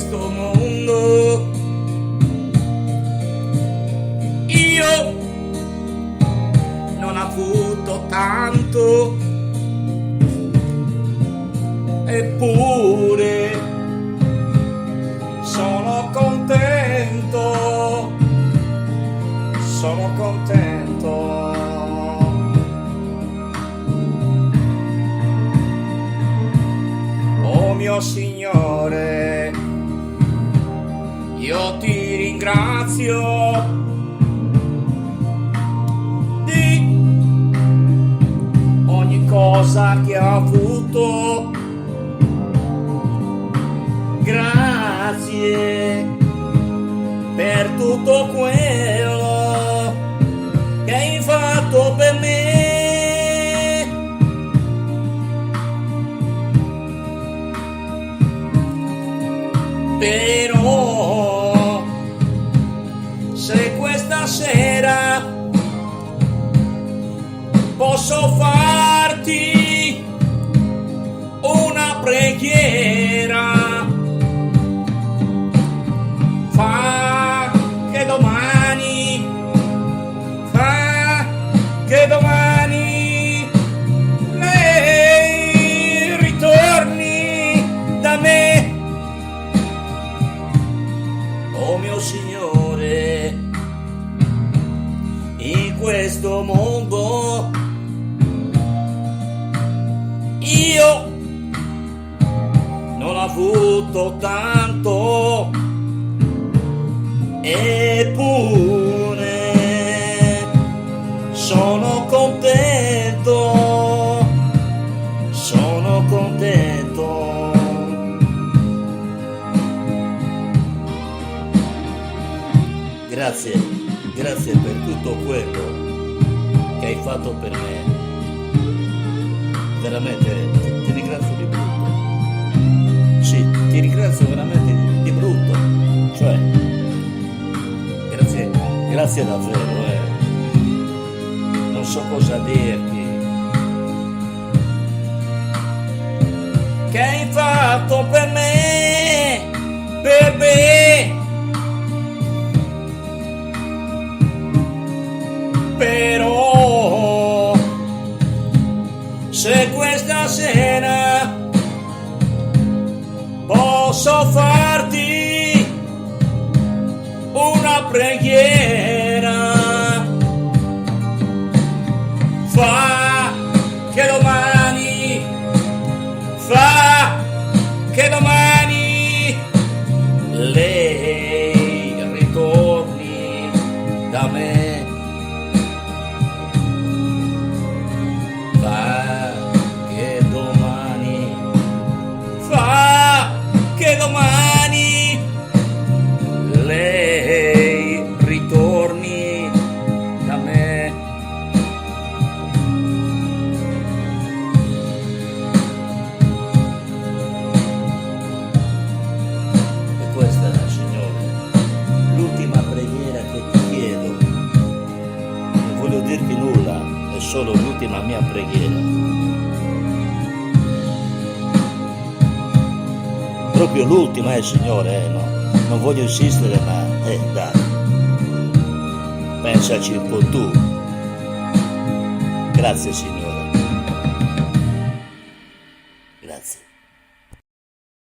questo mondo io non ho avuto tanto, eppure sono contento, sono contento. Oh mio Signore, io ti ringrazio di ogni cosa che ho avuto. Grazie per tutto quello che hai fatto per me. Però se questa sera posso farti una preghiera, fa che domani lei ritorni da me. Oh mio Signore, in questo mondo io non ho avuto tanto, eppure sono contento, sono contento. Grazie, grazie per tutto quello che hai fatto per me. Veramente ti ringrazio di brutto. Sì, ti ringrazio veramente di brutto. Cioè, grazie davvero, non so cosa dirti. Che hai fatto per me, per me. Però se questa sera posso farti una preghiera, fa che domani lei ritorni da me. Che domani lei ritorni da me. E questa, Signore, l'ultima preghiera che ti chiedo. Non voglio dirti nulla, è solo l'ultima mia preghiera. Proprio l'ultima, Signore, no? Non voglio insistere, ma dai, pensaci un po' tu. Grazie, Signore. Grazie.